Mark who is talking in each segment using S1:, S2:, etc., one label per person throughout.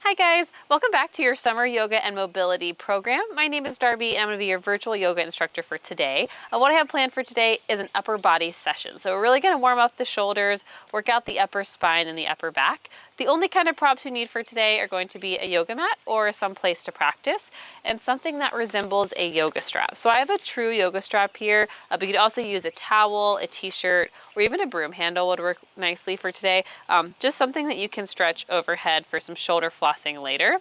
S1: Hi guys, welcome back to your summer yoga and mobility program. My name is Darby and I'm going to be your virtual yoga instructor for today. What I have planned for today is an upper body session. So we're really going to warm up the shoulders, work out the upper spine and the upper back. The only kind of props you need for today are going to be a yoga mat or some place to practice and something that resembles a yoga strap. So I have a true yoga strap here, but you could also use a towel, a t-shirt, or even a broom handle would work nicely for today. Just something that you can stretch overhead for some shoulder flossing later.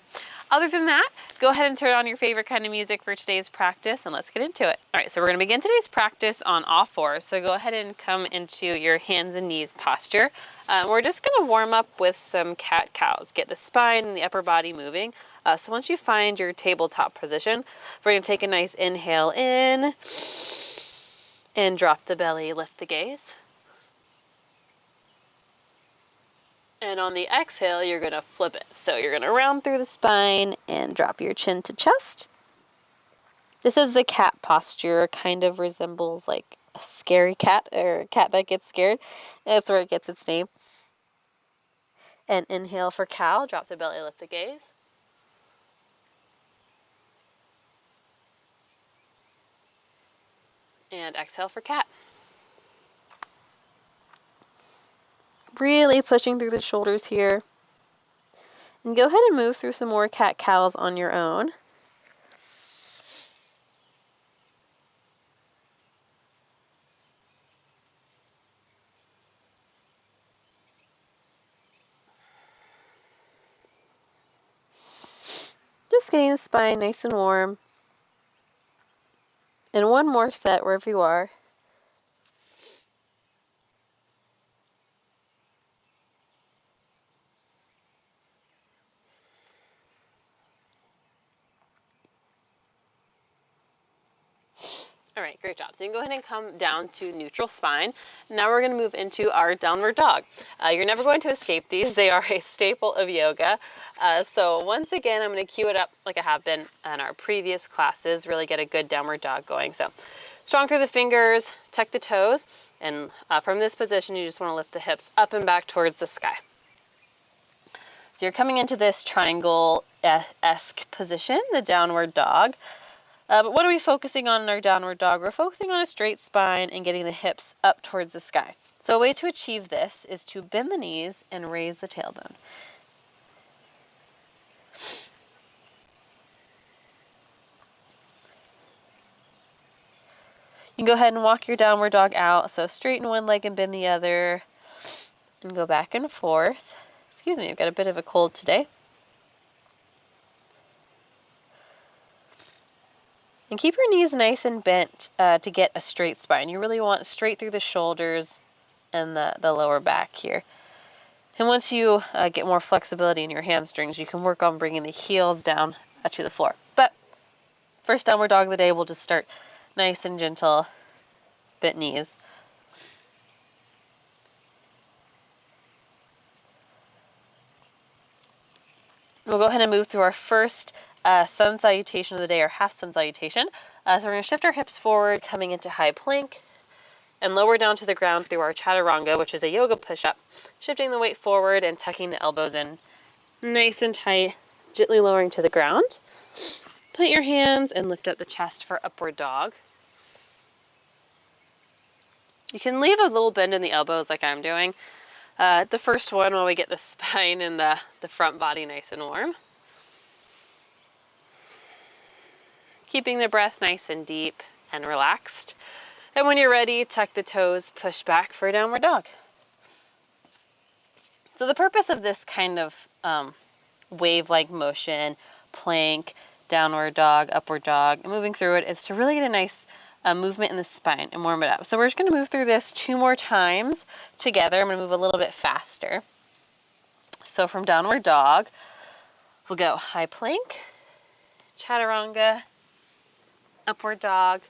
S1: Other than that, go ahead and turn on your favorite kind of music for today's practice and let's get into it. All right, so we're going to begin today's practice on all fours. So go ahead and come into your hands and knees posture. We're just going to warm up with some cat-cows, get the spine and the upper body moving. So once you find your tabletop position, we're going to take a nice inhale in and drop the belly, lift the gaze. And on the exhale, you're going to flip it. So you're going to round through the spine and drop your chin to chest. This is the cat posture, kind of resembles like a scary cat or a cat that gets scared. That's where it gets its name. And inhale for cow, drop the belly, lift the gaze. And exhale for cat. Really pushing through the shoulders here. And go ahead and move through some more cat-cows on your own. Just getting the spine nice and warm. And one more set wherever you are. All right, great job. So you can go ahead and come down to neutral spine. Now we're going to move into our downward dog. You're never going to escape these. They are a staple of yoga. So once again, I'm going to cue it up like I have been in our previous classes, really get a good downward dog going. So strong through the fingers, tuck the toes, and from this position, you just want to lift the hips up and back towards the sky. So you're coming into this triangle-esque position, the downward dog. But what are we focusing on in our downward dog? We're focusing on a straight spine and getting the hips up towards the sky. So a way to achieve this is to bend the knees and raise the tailbone. You can go ahead and walk your downward dog out. So straighten one leg and bend the other. And go back and forth. Excuse me, I've got a bit of a cold today. And keep your knees nice and bent to get a straight spine. You really want straight through the shoulders and the lower back here. And once you get more flexibility in your hamstrings, you can work on bringing the heels down to the floor. But first downward dog of the day, we'll just start nice and gentle, bent knees. We'll go ahead and move through our first sun salutation of the day, or half sun salutation. So we're going to shift our hips forward, coming into high plank, and lower down to the ground through our chaturanga, which is a yoga push-up. Shifting the weight forward and tucking the elbows in nice and tight, gently lowering to the ground. Put your hands and lift up the chest for upward dog. You can leave a little bend in the elbows like I'm doing. The first one while we get the spine and the front body nice and warm. Keeping the breath nice and deep and relaxed. And when you're ready, tuck the toes, push back for a downward dog. So the purpose of this kind of wave-like motion, plank, downward dog, upward dog, and moving through it is to really get a nice movement in the spine and warm it up. So we're just going to move through this 2 more times together. I'm going to move a little bit faster. So from downward dog, we'll go high plank, chaturanga, upward dog,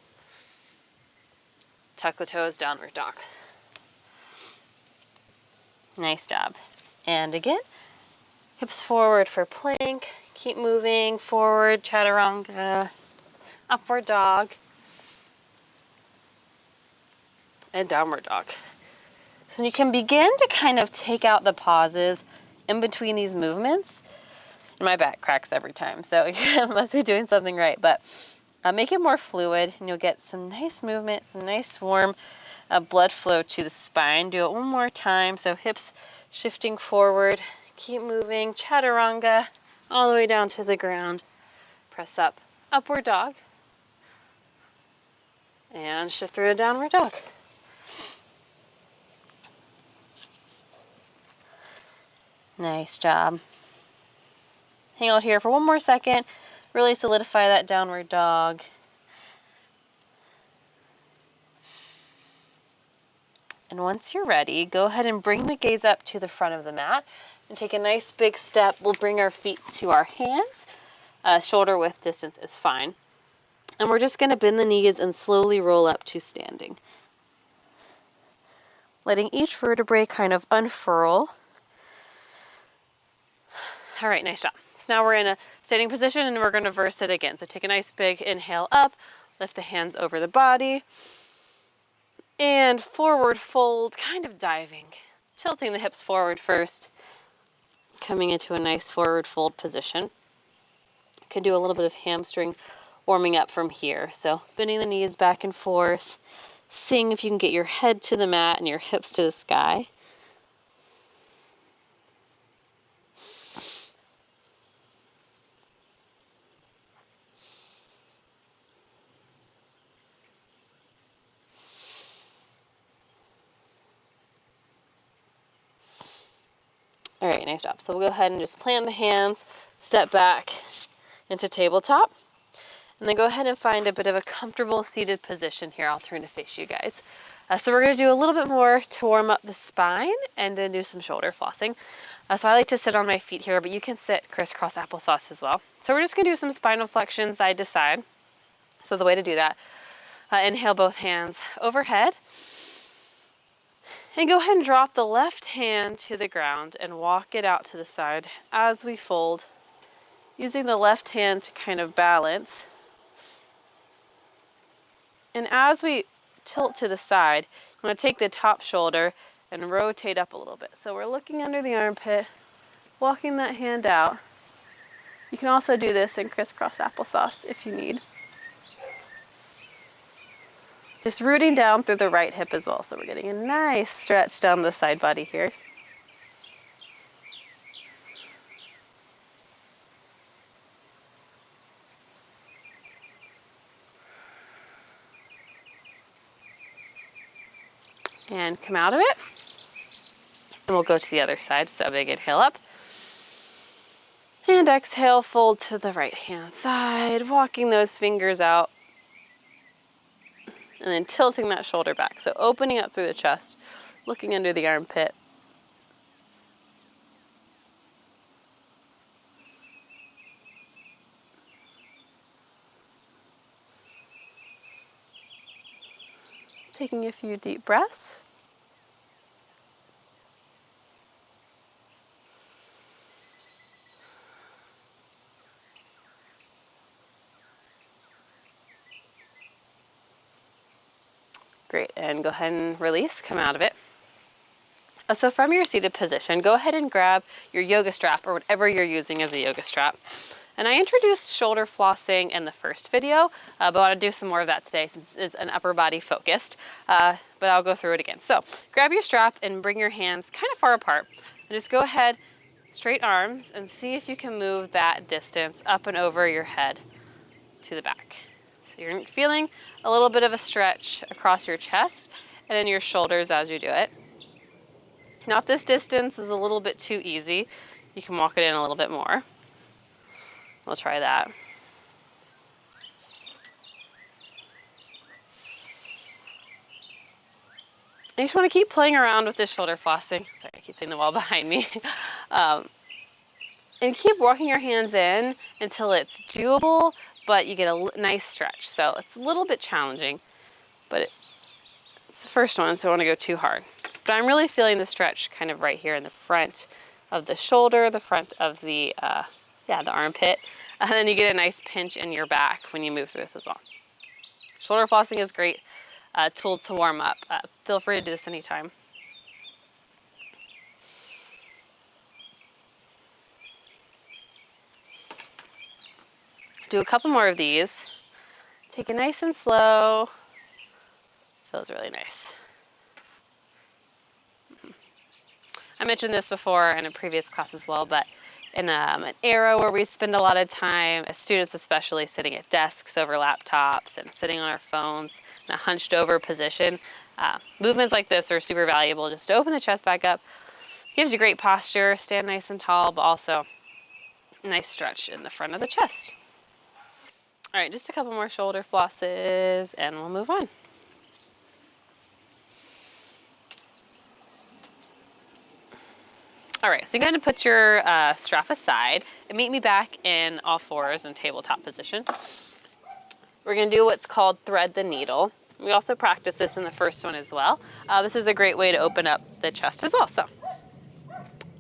S1: tuck the toes, downward dog. Nice job. And again, hips forward for plank. Keep moving forward, chaturanga, upward dog, and downward dog. So you can begin to kind of take out the pauses in between these movements And my back cracks every time, so you must be doing something right. But make it more fluid, and you'll get some nice movement, some nice warm blood flow to the spine. Do it one more time. So hips shifting forward. Keep moving. Chaturanga all the way down to the ground. Press up. Upward dog. And shift through to downward dog. Nice job. Hang out here for one more second. Really solidify that downward dog. And once you're ready, go ahead and bring the gaze up to the front of the mat and take a nice big step. We'll bring our feet to our hands. Shoulder width distance is fine. And we're just going to bend the knees and slowly roll up to standing. Letting each vertebrae kind of unfurl. All right, nice job. So now we're in a standing position and we're going to verse it again. So take a nice big inhale up, lift the hands over the body, and forward fold, kind of diving. Tilting the hips forward first, coming into a nice forward fold position. You can do a little bit of hamstring warming up from here. So bending the knees back and forth. Seeing if you can get your head to the mat and your hips to the sky. All right, nice job. So we'll go ahead and just plant the hands, step back into tabletop, and then go ahead and find a bit of a comfortable seated position here. I'll turn to face you guys. So we're going to do a little bit more to warm up the spine and then do some shoulder flossing. So I like to sit on my feet here, but you can sit crisscross applesauce as well. So we're just going to do some spinal flexion side to side. So the way to do that, inhale both hands overhead. And go ahead and drop the left hand to the ground and walk it out to the side as we fold, using the left hand to kind of balance. And as we tilt to the side, I'm going to take the top shoulder and rotate up a little bit. So we're looking under the armpit, walking that hand out. You can also do this in crisscross applesauce if you need. Just rooting down through the right hip as well. So we're getting a nice stretch down the side body here. And come out of it. And we'll go to the other side. So big inhale up. And exhale, fold to the right hand side, walking those fingers out. And then tilting that shoulder back. So opening up through the chest, looking under the armpit. Taking a few deep breaths. Great, and go ahead and release, come out of it. So from your seated position, go ahead and grab your yoga strap or whatever you're using as a yoga strap. And I introduced shoulder flossing in the first video, but I want to do some more of that today since it's an upper body focused, but I'll go through it again. So grab your strap and bring your hands kind of far apart and just go ahead, straight arms, and see if you can move that distance up and over your head to the back. So you're feeling a little bit of a stretch across your chest and then your shoulders as you do it. Now if this distance is a little bit too easy, you can walk it in a little bit more. We'll try that. I just want to keep playing around with this shoulder flossing. Sorry, I keep hitting the wall behind me. And keep walking your hands in until it's doable, but you get a nice stretch. So it's a little bit challenging, but it's the first one, so I don't want to go too hard. But I'm really feeling the stretch kind of right here in the front of the shoulder, the front of the armpit. And then you get a nice pinch in your back when you move through this as well. Shoulder flossing is a great tool to warm up. Feel free to do this anytime. Do a couple more of these. Take it nice and slow. Feels really nice. I mentioned this before in a previous class as well, but in an era where we spend a lot of time, as students especially, sitting at desks over laptops and sitting on our phones in a hunched over position, movements like this are super valuable just to open the chest back up. Gives you great posture, stand nice and tall, but also a nice stretch in the front of the chest. All right, just a couple more shoulder flosses and we'll move on. All right, so you're going to put your strap aside and meet me back in all fours in tabletop position. We're going to do what's called thread the needle. We also practice this in the first one as well. This is a great way to open up the chest as well. So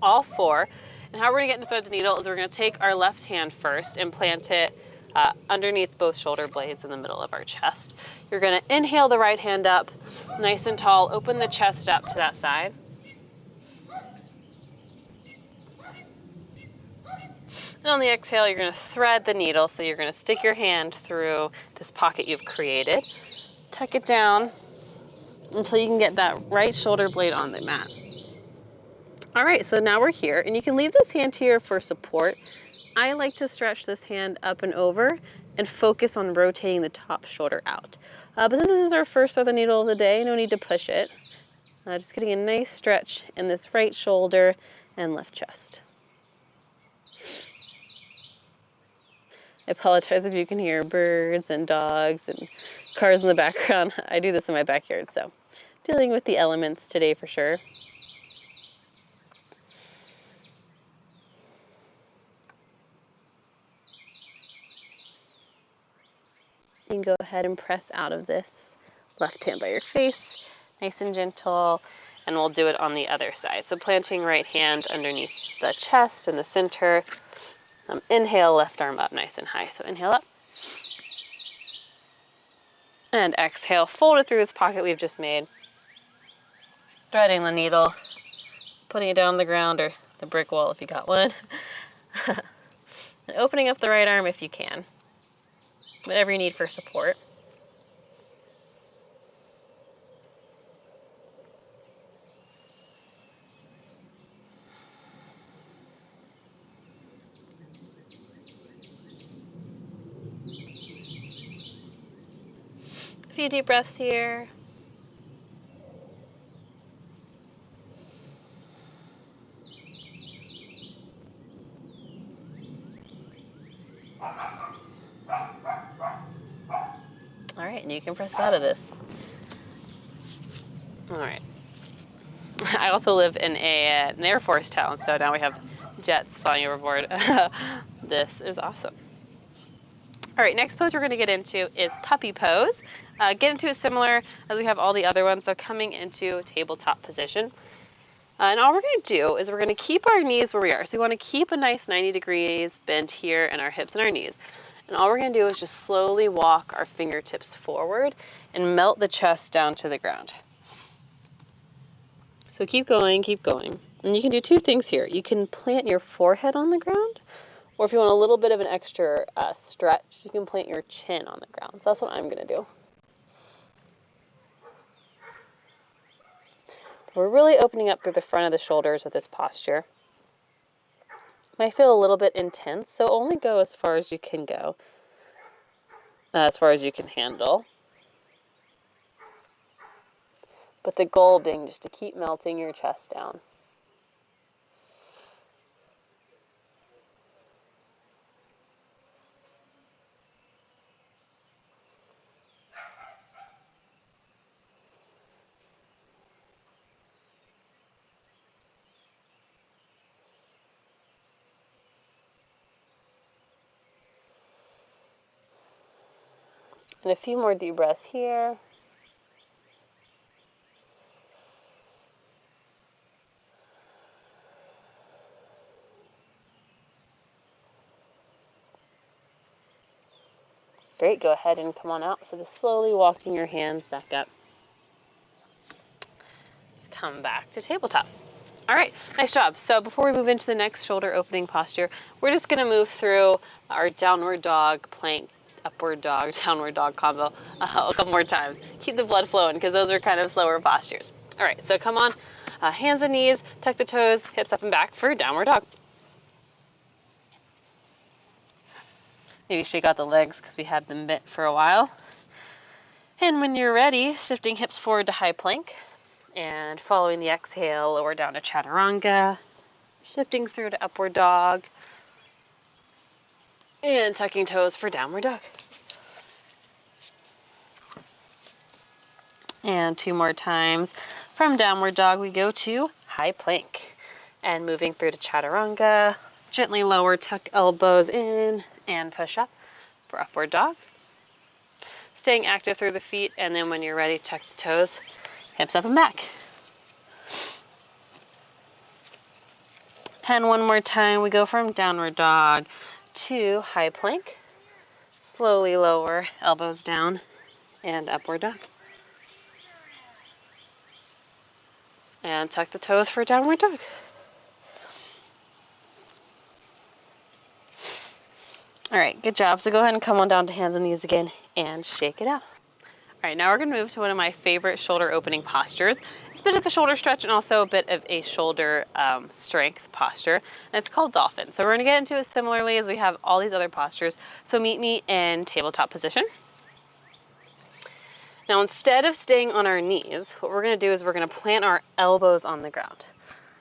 S1: all four. And how we're going to get into thread the needle is we're going to take our left hand first and plant it underneath both shoulder blades in the middle of our chest. You're going to inhale the right hand up, nice and tall, open the chest up to that side. And on the exhale, you're going to thread the needle. So you're going to stick your hand through this pocket you've created. Tuck it down until you can get that right shoulder blade on the mat. All right, so now we're here, and you can leave this hand here for support. I like to stretch this hand up and over and focus on rotating the top shoulder out. But since this is our first thread the needle of the day, no need to push it. Just getting a nice stretch in this right shoulder and left chest. I apologize if you can hear birds and dogs and cars in the background. I do this in my backyard, so dealing with the elements today for sure. You can go ahead and press out of this. Left hand by your face, nice and gentle, and we'll do it on the other side. So planting right hand underneath the chest in the center. Inhale, left arm up nice and high. So inhale up. And exhale, fold it through this pocket we've just made. Threading the needle, putting it down on the ground or the brick wall if you got one. And opening up the right arm if you can. Whatever you need for support. A few deep breaths here. All right, and you can press out of this. All right. I also live in an Air Force town, so now we have jets flying overboard. This is awesome. All right, next pose we're going to get into is puppy pose. Get into it similar as we have all the other ones, so coming into tabletop position. And all we're going to do is we're going to keep our knees where we are. So we want to keep a nice 90 degrees bend here in our hips and our knees. And all we're going to do is just slowly walk our fingertips forward and melt the chest down to the ground. So keep going, keep going. And you can do two things here. You can plant your forehead on the ground, or if you want a little bit of an extra stretch, you can plant your chin on the ground. So that's what I'm going to do. We're really opening up through the front of the shoulders with this posture. Might feel a little bit intense, so only go as far as you can go, as far as you can handle. But the goal being just to keep melting your chest down. And a few more deep breaths here. Great, go ahead and come on out. So just slowly walking your hands back up. Let's come back to tabletop. All right, nice job. So before we move into the next shoulder opening posture, we're just gonna move through our downward dog, plank, upward dog, downward dog combo a couple more times. Keep the blood flowing because those are kind of slower postures. All right, so come on, hands and knees, tuck the toes, hips up and back for downward dog. Maybe shake out the legs because we had them bent for a while. And when you're ready, shifting hips forward to high plank and following the exhale, lower down to chaturanga, shifting through to upward dog, and tucking toes for downward dog. And 2 more times. From downward dog, we go to high plank. And moving through to chaturanga, gently lower, tuck elbows in, and push up for upward dog. Staying active through the feet, and then when you're ready, tuck the toes, hips up and back. And one more time, we go from downward dog to high plank. Slowly lower, elbows down, and upward dog. And tuck the toes for downward dog. All right, good job. So go ahead and come on down to hands and knees again and shake it out. All right, now we're gonna move to one of my favorite shoulder opening postures. It's a bit of a shoulder stretch and also a bit of a shoulder strength posture, and it's called dolphin. So we're gonna get into it similarly as we have all these other postures. So meet me in tabletop position. Now, instead of staying on our knees, what we're gonna do is we're gonna plant our elbows on the ground.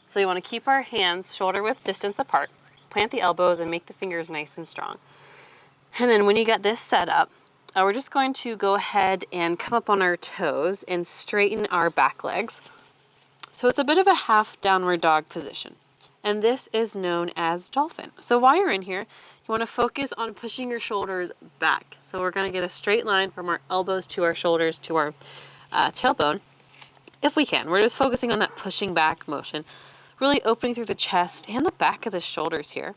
S1: So you wanna keep our hands shoulder width distance apart, plant the elbows and make the fingers nice and strong. And then when you got this set up, we're just going to go ahead and come up on our toes and straighten our back legs. So it's a bit of a half downward dog position. And this is known as dolphin. So while you're in here, you want to focus on pushing your shoulders back. So we're going to get a straight line from our elbows to our shoulders to our tailbone. If we can, we're just focusing on that pushing back motion, really opening through the chest and the back of the shoulders here.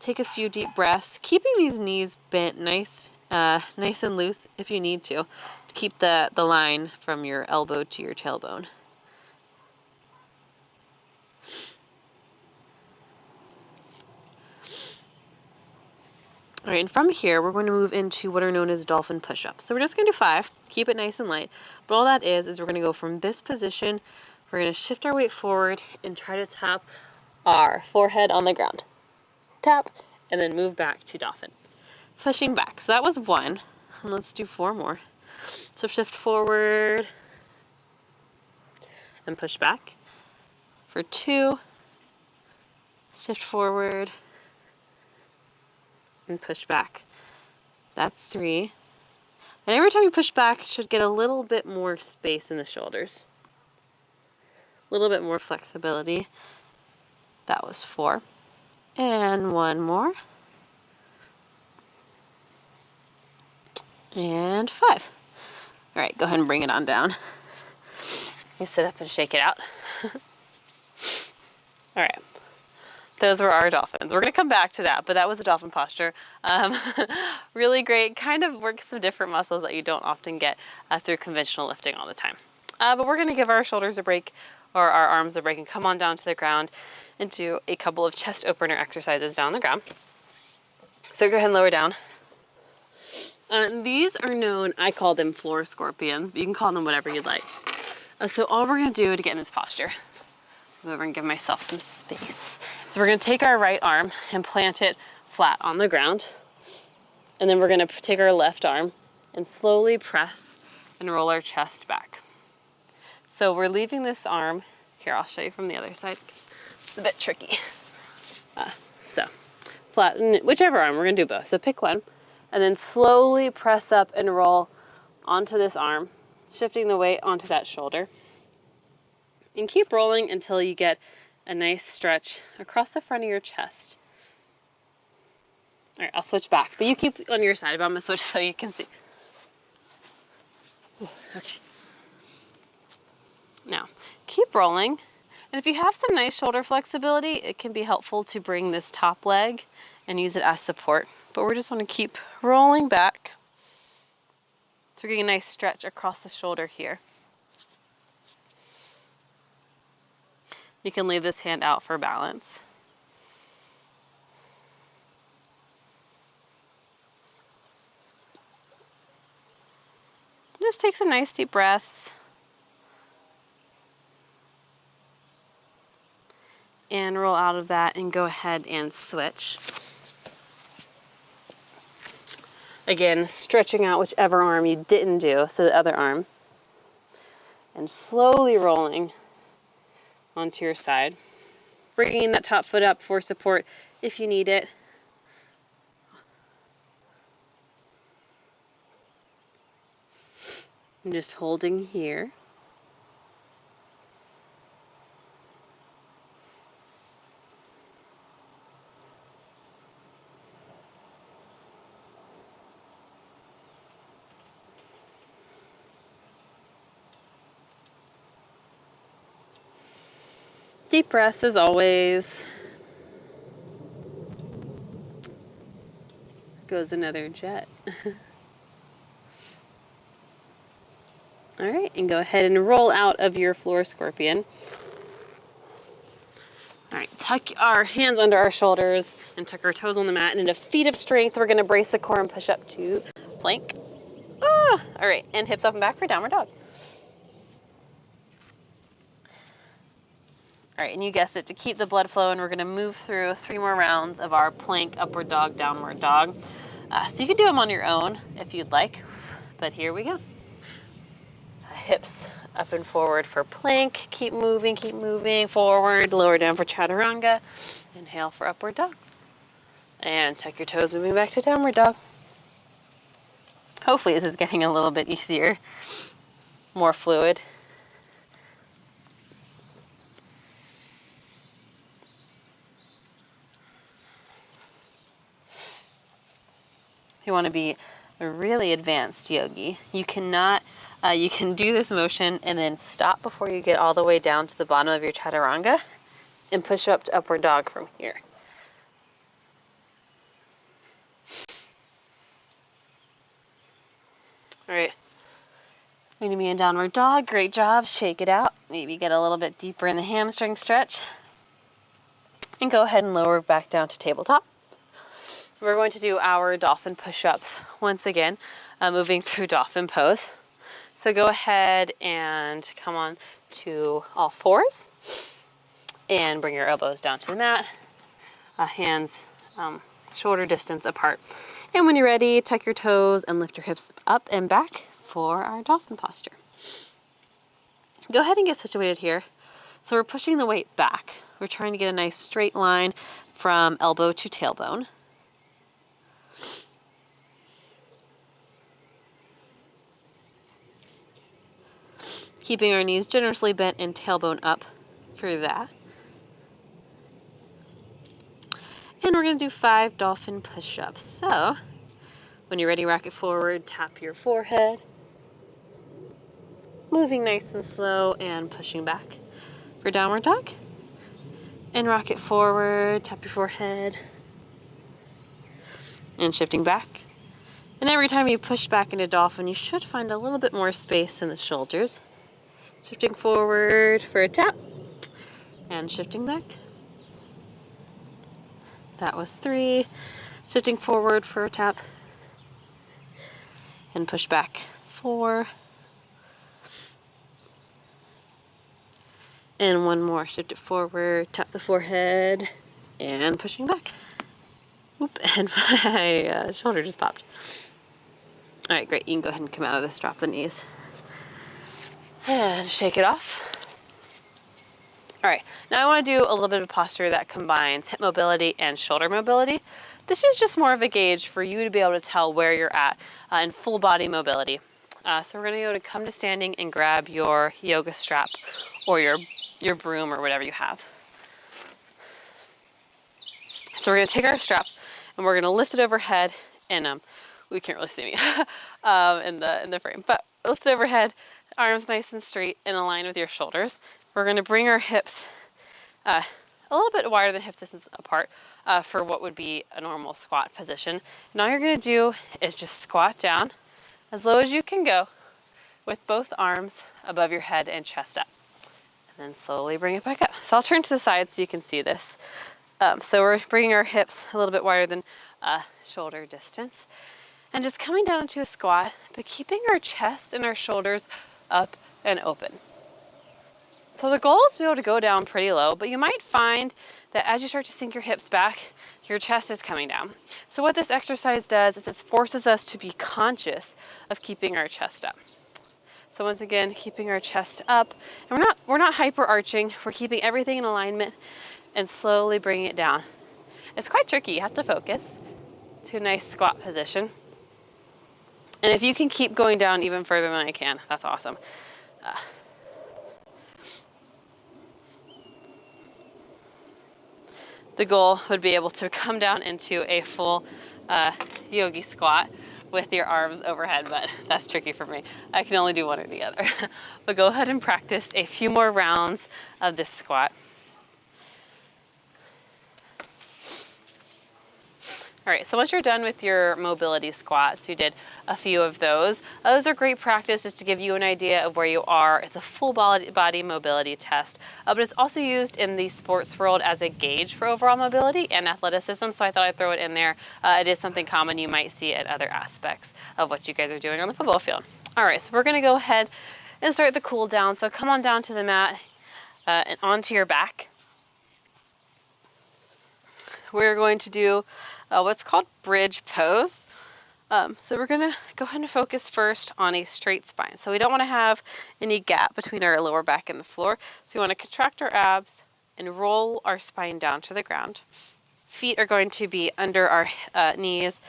S1: Take a few deep breaths, keeping these knees bent nice and loose if you need to keep the line from your elbow to your tailbone. All right, and from here, we're going to move into what are known as dolphin push-ups. So we're just going to do 5, keep it nice and light. But all that is we're going to go from this position, we're going to shift our weight forward and try to tap our forehead on the ground. Tap, and then move back to dolphin. Pushing back. So that was 1, and let's do 4 more. So shift forward and push back. For 2, shift forward and push back. That's 3. And every time you push back, you should get a little bit more space in the shoulders. A little bit more flexibility. That was 4. And 1 more. And 5. All right, go ahead and bring it on down. You sit up and shake it out. All right. Those were our dolphins. We're going to come back to that, but that was a dolphin posture. Really great, kind of works some different muscles that you don't often get through conventional lifting all the time. But we're going to give our shoulders a break or our arms a break and come on down to the ground and do a couple of chest opener exercises down on the ground. So go ahead and lower down. These are known, I call them floor scorpions, but you can call them whatever you'd like. So all we're going to do to get in this posture, move over and give myself some space. So we're going to take our right arm and plant it flat on the ground. And then we're going to take our left arm and slowly press and roll our chest back. So we're leaving this arm, here I'll show you from the other side because it's a bit tricky. So flatten whichever arm, we're going to do both. So pick one and then slowly press up and roll onto this arm, shifting the weight onto that shoulder. And keep rolling until you get a nice stretch across the front of your chest. All right, I'll switch back, but you keep on your side, but I'm gonna switch so you can see. Ooh, okay. Now, keep rolling. And if you have some nice shoulder flexibility, it can be helpful to bring this top leg and use it as support. But we just wanna keep rolling back. So we're getting a nice stretch across the shoulder here. You can leave this hand out for balance. Just take some nice deep breaths. And roll out of that and go ahead and switch. Again, stretching out whichever arm you didn't do, so the other arm. And slowly rolling onto your side. Bringing that top foot up for support if you need it. And just holding here. Deep breaths as always. Goes another jet. All right, and go ahead and roll out of your floor scorpion. All right, tuck our hands under our shoulders and tuck our toes on the mat. And in a feat of strength, we're gonna brace the core and push up to plank. Ah! All right, and hips up and back for downward dog. All right, and you guessed it, to keep the blood flowing, we're gonna move through 3 more rounds of our plank, upward dog, downward dog. So you can do them on your own if you'd like, but here we go. Hips up and forward for plank. Keep moving forward. Lower down for chaturanga. Inhale for upward dog. And tuck your toes, moving back to downward dog. Hopefully this is getting a little bit easier, more fluid. If you want to be a really advanced yogi, you cannot, you can do this motion and then stop before you get all the way down to the bottom of your chaturanga and push up to upward dog from here. All right, meeting me in downward dog, great job, shake it out. Maybe get a little bit deeper in the hamstring stretch. And go ahead and lower back down to tabletop. We're going to do our dolphin push-ups once again, moving through dolphin pose. So go ahead and come on to all fours and bring your elbows down to the mat, hands shoulder distance apart. And when you're ready, tuck your toes and lift your hips up and back for our dolphin posture. Go ahead and get situated here. So we're pushing the weight back. We're trying to get a nice straight line from elbow to tailbone. Keeping our knees generously bent and tailbone up for that. And we're going to do 5 dolphin push-ups. So when you're ready, rock it forward, tap your forehead. Moving nice and slow and pushing back for downward dog. And rock it forward, tap your forehead. And shifting back. And every time you push back into dolphin, you should find a little bit more space in the shoulders. Shifting forward for a tap, and shifting back. That was 3. Shifting forward for a tap, and push back. 4. And one more, shift it forward, tap the forehead, and pushing back. Oop, and my shoulder just popped. All right, great, you can go ahead and come out of this, drop the knees. And shake it off. All right, now I want to do a little bit of posture that combines hip mobility and shoulder mobility. This is just more of a gauge for you to be able to tell where you're at in full body mobility. So we're going to go to come to standing and grab your yoga strap or your broom or whatever you have. So we're going to take our strap and we're going to lift it overhead, and we can't really see me in the frame, but lift it overhead. Arms nice and straight and aligned with your shoulders. We're going to bring our hips a little bit wider than hip distance apart for what would be a normal squat position. And all you're going to do is just squat down as low as you can go with both arms above your head and chest up. and then slowly bring it back up. So I'll turn to the side so you can see this. So we're bringing our hips a little bit wider than shoulder distance, and just coming down to a squat, but keeping our chest and our shoulders up and open. So the goal is to be able to go down pretty low, but you might find that as you start to sink your hips back, your chest is coming down. So what this exercise does is it forces us to be conscious of keeping our chest up. So once again, keeping our chest up, and we're not hyper arching, we're keeping everything in alignment and slowly bringing it down. It's quite tricky, you have to focus to a nice squat position. And if you can keep going down even further than I can, that's awesome. The goal would be able to come down into a full yogi squat with your arms overhead, but that's tricky for me. I can only do one or the other. But go ahead and practice a few more rounds of this squat. All right, so once you're done with your mobility squats, you did a few of those. Those are great practice just to give you an idea of where you are. It's a full body mobility test, but it's also used in the sports world as a gauge for overall mobility and athleticism, so I thought I'd throw it in there. It is something common you might see at other aspects of what you guys are doing on the football field. All right, so we're gonna go ahead and start the cool down. So come on down to the mat and onto your back. We're going to do what's called bridge pose. So we're gonna go ahead and focus first on a straight spine. So we don't wanna have any gap between our lower back and the floor. So we wanna contract our abs and roll our spine down to the ground. Feet are going to be under our knees,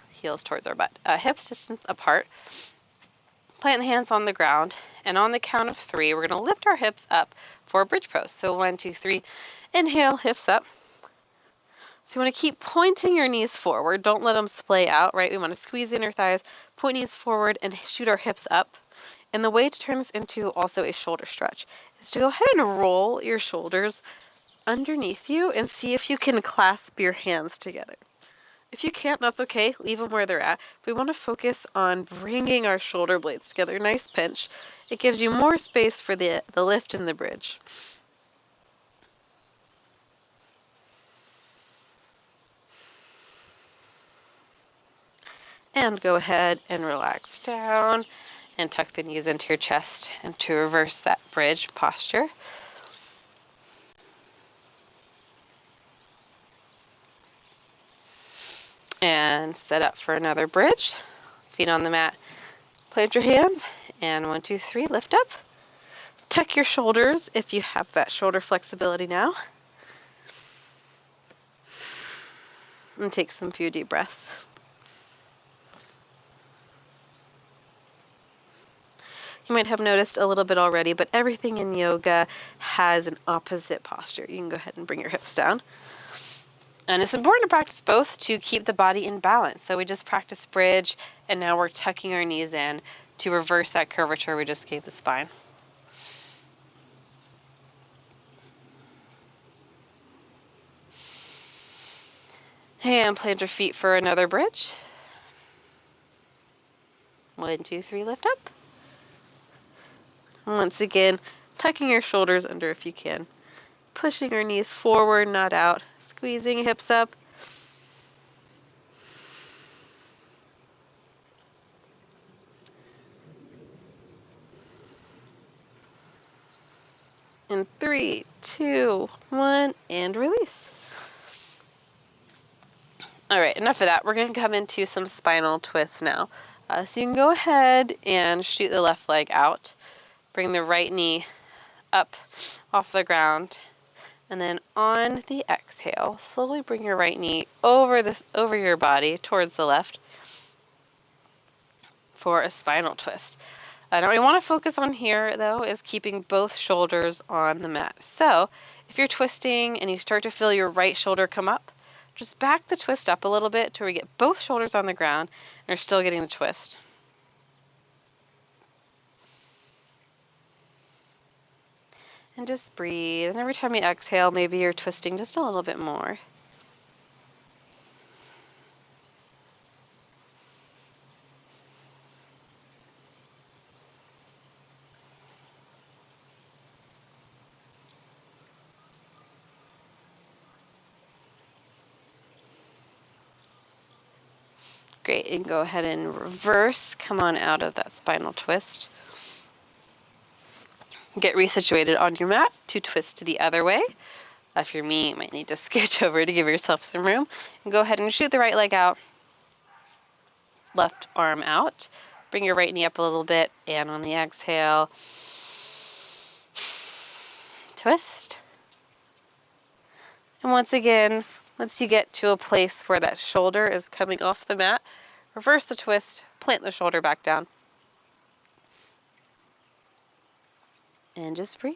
S1: heels towards our butt, hips distance apart. Plant the hands on the ground, and on the count of 3, we're gonna lift our hips up for a bridge pose. So 1, 2, 3, inhale, hips up. So you want to keep pointing your knees forward. Don't let them splay out, right? We want to squeeze inner thighs, point knees forward, and shoot our hips up. And the way to turn this into also a shoulder stretch is to go ahead and roll your shoulders underneath you and see if you can clasp your hands together. If you can't, that's okay. Leave them where they're at. We want to focus on bringing our shoulder blades together. Nice pinch. It gives you more space for the lift and the bridge. And go ahead and relax down and tuck the knees into your chest and to reverse that bridge posture. And set up for another bridge. Feet on the mat, plant your hands, and 1, 2, 3, lift up. Tuck your shoulders if you have that shoulder flexibility now. And take some few deep breaths. You might have noticed a little bit already, but everything in yoga has an opposite posture. You can go ahead and bring your hips down. And it's important to practice both to keep the body in balance. So we just practiced bridge, and now we're tucking our knees in to reverse that curvature we just gave the spine. And plant your feet for another bridge. 1, 2, 3, lift up. Once again, tucking your shoulders under if you can. Pushing your knees forward, not out. Squeezing hips up. In 3, 2, 1, and release. All right, enough of that. We're going to come into some spinal twists now. So you can go ahead and shoot the left leg out. Bring the right knee up off the ground. And then on the exhale, slowly bring your right knee over your body towards the left for a spinal twist. Now what we want to focus on here, though, is keeping both shoulders on the mat. So if you're twisting and you start to feel your right shoulder come up, just back the twist up a little bit to where you get both shoulders on the ground and you're still getting the twist. And just breathe. And every time you exhale, maybe you're twisting just a little bit more. Great, and go ahead and reverse. Come on out of that spinal twist. Get resituated on your mat to twist to the other way. If you're me, you might need to scooch over to give yourself some room. And go ahead and shoot the right leg out. Left arm out. Bring your right knee up a little bit, and on the exhale, twist. And once again, once you get to a place where that shoulder is coming off the mat, reverse the twist, plant the shoulder back down. And just breathe.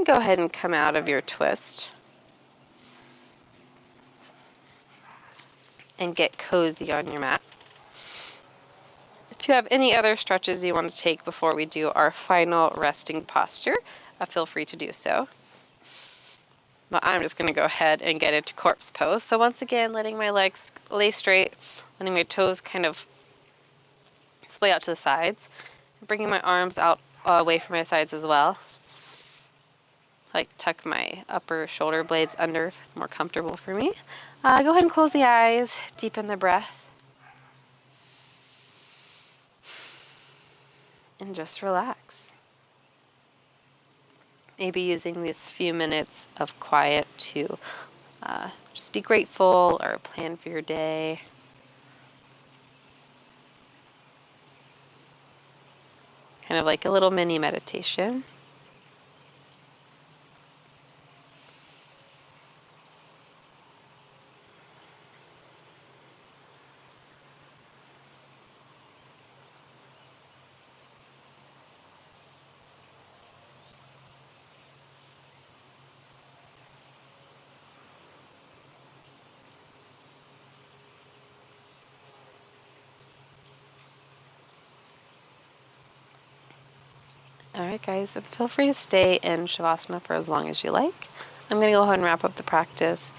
S1: Go ahead and come out of your twist and get cozy on your mat. If you have any other stretches you want to take before we do our final resting posture, feel free to do so. But I'm just going to go ahead and get into corpse pose. So once again, letting my legs lay straight, letting my toes kind of splay out to the sides, bringing my arms out away from my sides as well. Like tuck my upper shoulder blades under if it's more comfortable for me. Go ahead and close the eyes, deepen the breath, and just relax. Maybe using these few minutes of quiet to just be grateful or plan for your day. Kind of like a little mini meditation. All right, guys, and feel free to stay in Shavasana for as long as you like. I'm going to go ahead and wrap up the practice.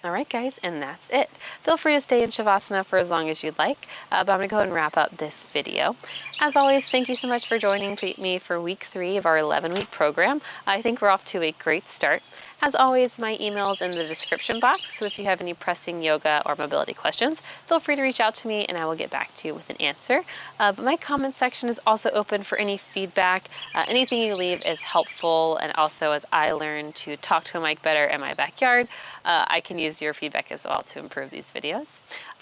S1: All right, guys, and that's it. Feel free to stay in Shavasana for as long as you'd like, but I'm going to go ahead and wrap up this video. As always, thank you so much for joining me for week 3 of our 11-week program. I think we're off to a great start. As always, my email is in the description box, so if you have any pressing yoga or mobility questions, feel free to reach out to me and I will get back to you with an answer. But my comment section is also open for any feedback. Anything you leave is helpful, and also as I learn to talk to a mic better in my backyard, I can use your feedback as well to improve these videos.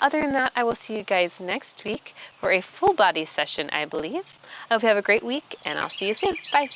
S1: Other than that, I will see you guys next week for a full body session, I believe. I hope you have a great week, and I'll see you soon. Bye.